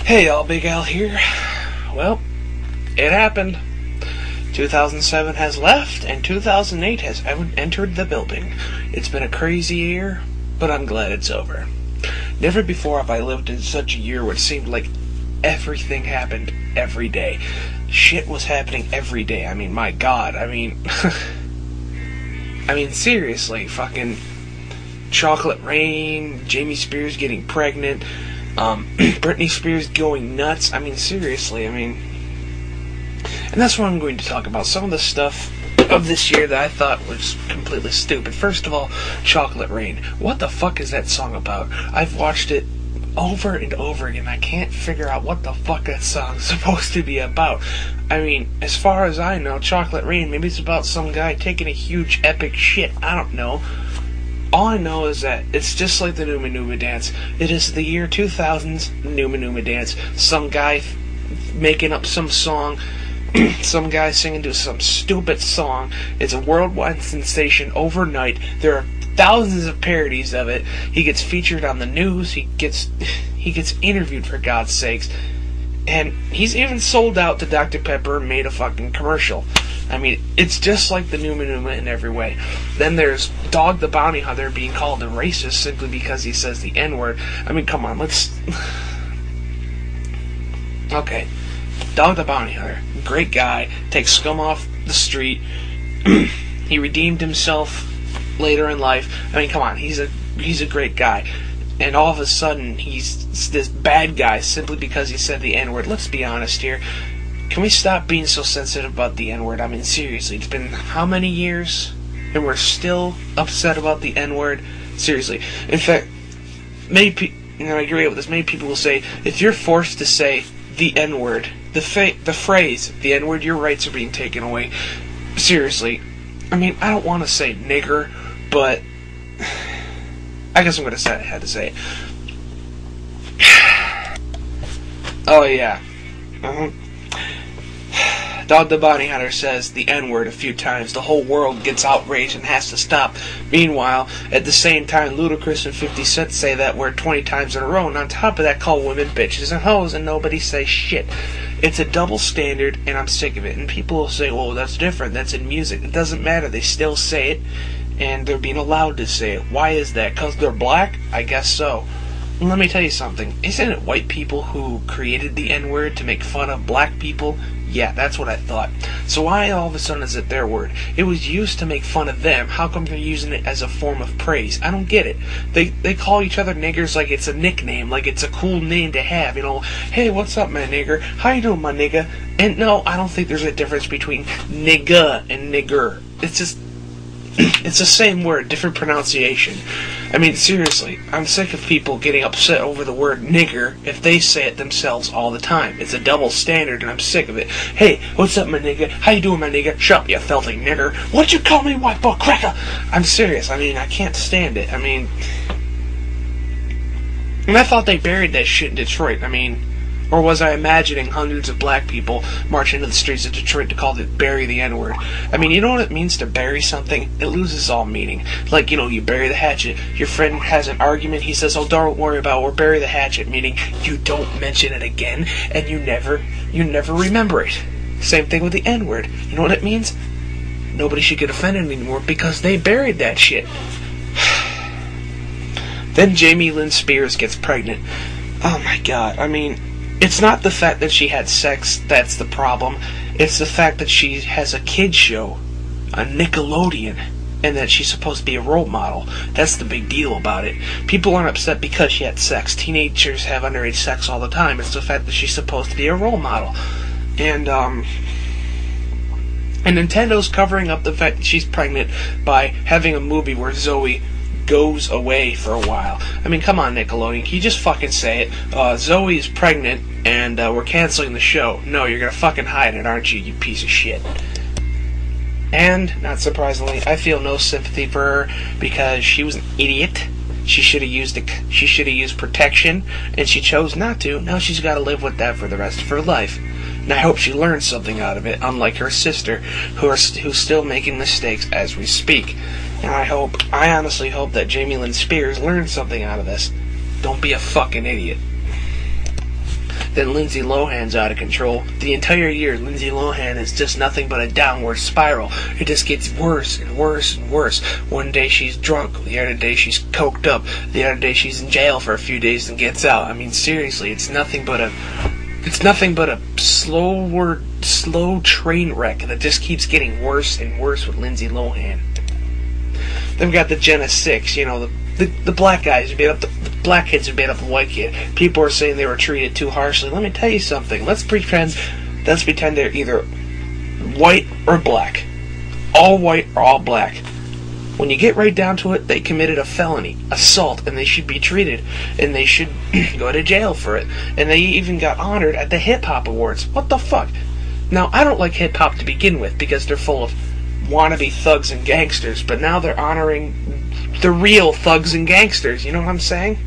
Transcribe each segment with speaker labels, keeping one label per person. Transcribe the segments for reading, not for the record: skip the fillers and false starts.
Speaker 1: Hey y'all, Big Al here. Well, it happened. 2007 has left, and 2008 has entered the building. It's been a crazy year, but I'm glad it's over. Never before have I lived in such a year where it seemed like everything happened every day. Shit was happening every day. I mean, my God. I mean, seriously, fucking Chocolate Rain, Jamie Spears getting pregnant, Britney Spears going nuts. I mean, seriously, and that's what I'm going to talk about. Some of the stuff of this year that I thought was completely stupid. First of all, Chocolate Rain. What the fuck is that song about? I've watched it over and over again. I can't figure out what the fuck that song's supposed to be about. I mean, as far as I know, Chocolate Rain, maybe it's about some guy taking a huge epic shit. I don't know. All I know is that it's just like the Numa Numa dance. It is the year 2000's Numa Numa dance. Some guy making up some song, some guy singing to some stupid song. It's a worldwide sensation overnight. There are thousands of parodies of it. He gets featured on the news. He gets interviewed, for God's sakes. And he's even sold out to Dr. Pepper and made a fucking commercial. I mean, it's just like the Numa Numa in every way. Then there's Dog the Bounty Hunter being called a racist simply because he says the N-word. I mean, come on, let's... Okay. Dog the Bounty Hunter. Great guy. Takes scum off the street. He redeemed himself later in life. I mean, come on, he's a great guy. And all of a sudden, he's this bad guy simply because he said the N-word. Let's be honest here. Can we stop being so sensitive about the N-word? I mean, seriously, it's been how many years? And we're still upset about the N-word? Seriously. In fact, I agree with this, many people will say, if you're forced to say the N-word, the phrase, the N-word, your rights are being taken away. Seriously. I mean, I don't want to say nigger, but I guess I'm going to say I had to say it. Oh, yeah. Dog the Bounty Hunter says the N-word a few times. The whole world gets outraged and has to stop. Meanwhile, at the same time, Ludacris and 50 Cent say that word 20 times in a row, and on top of that call women bitches and hoes, and nobody says shit. It's a double standard, and I'm sick of it. And people will say, well, that's different. That's in music. It doesn't matter. They still say it, and they're being allowed to say it. Why is that? Because they're black? I guess so. And let me tell you something. Isn't it white people who created the N-word to make fun of black people? Yeah, that's what I thought. So why all of a sudden is it their word? It was used to make fun of them. How come they're using it as a form of praise? I don't get it. They call each other niggers like it's a nickname, like it's a cool name to have. You know, hey, what's up, my nigger? How you doing, my nigga? And no, I don't think there's a difference between nigga and nigger. It's just... it's the same word, different pronunciation. I mean, seriously, I'm sick of people getting upset over the word nigger if they say it themselves all the time. It's a double standard, and I'm sick of it. Hey, what's up, my nigga? How you doing, my nigga? Shut up, you filthy nigger. What'd you call me, white boy cracker? I'm serious. I mean, I can't stand it. I mean... And I thought they buried that shit in Detroit. I mean... Or was I imagining hundreds of black people march into the streets of Detroit to bury the N-word? I mean, you know what it means to bury something? It loses all meaning. Like, you know, you bury the hatchet. Your friend has an argument. He says, oh, don't worry about it. We'll bury the hatchet. Meaning, you don't mention it again, and you never remember it. Same thing with the N-word. You know what it means? Nobody should get offended anymore because they buried that shit. Then Jamie Lynn Spears gets pregnant. Oh, my God. I mean... It's not the fact that she had sex that's the problem. It's the fact that she has a kid show on Nickelodeon and that she's supposed to be a role model. That's the big deal about it. People aren't upset because she had sex. Teenagers have underage sex all the time. It's the fact that she's supposed to be a role model. And Nintendo's covering up the fact that she's pregnant by having a movie where Zoe goes away for a while. I mean, come on, Nickelodeon. Can you just fucking say it? Zoe is pregnant, and we're canceling the show. No, you're gonna fucking hide it, aren't you, you piece of shit? And, not surprisingly, I feel no sympathy for her because she was an idiot. She should have used protection, and she chose not to. Now she's got to live with that for the rest of her life. And I hope she learns something out of it, unlike her sister, who's still making mistakes as we speak. And I honestly hope that Jamie Lynn Spears learns something out of this. Don't be a fucking idiot. then Lindsay Lohan's out of control. The entire year, Lindsay Lohan is just nothing but a downward spiral. It just gets worse and worse and worse. One day she's drunk, the other day she's coked up, the other day she's in jail for a few days and gets out. I mean, seriously, it's nothing but a slow train wreck that just keeps getting worse and worse with Lindsay Lohan. Then we got the Jenna 6, you know, the black guys who made up the black kids who made up the white kid. People are saying they were treated too harshly. Let me tell you something. Let's pretend they're either white or black. All white or all black. When you get right down to it, they committed a felony, assault, and they should be treated, and they should go to jail for it. And they even got honored at the Hip Hop Awards. What the fuck? Now, I don't like hip hop to begin with because they're full of wannabe thugs and gangsters, but now they're honoring the real thugs and gangsters, you know what I'm saying?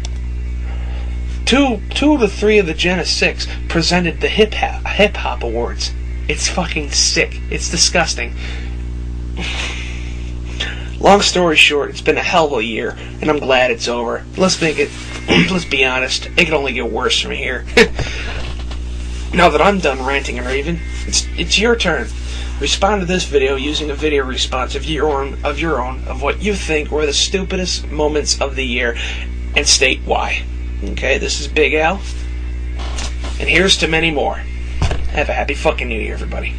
Speaker 1: Two to three of the Jenna 6 presented the Hip Hop Awards. It's fucking sick. It's disgusting. Long story short, it's been a hell of a year, and I'm glad it's over. Let's be honest, it can only get worse from here. Now that I'm done ranting and raving, it's your turn. Respond to this video using a video response of your own of what you think were the stupidest moments of the year, and state why. Okay, this is Big Al, and here's to many more. Have a happy fucking New Year, everybody.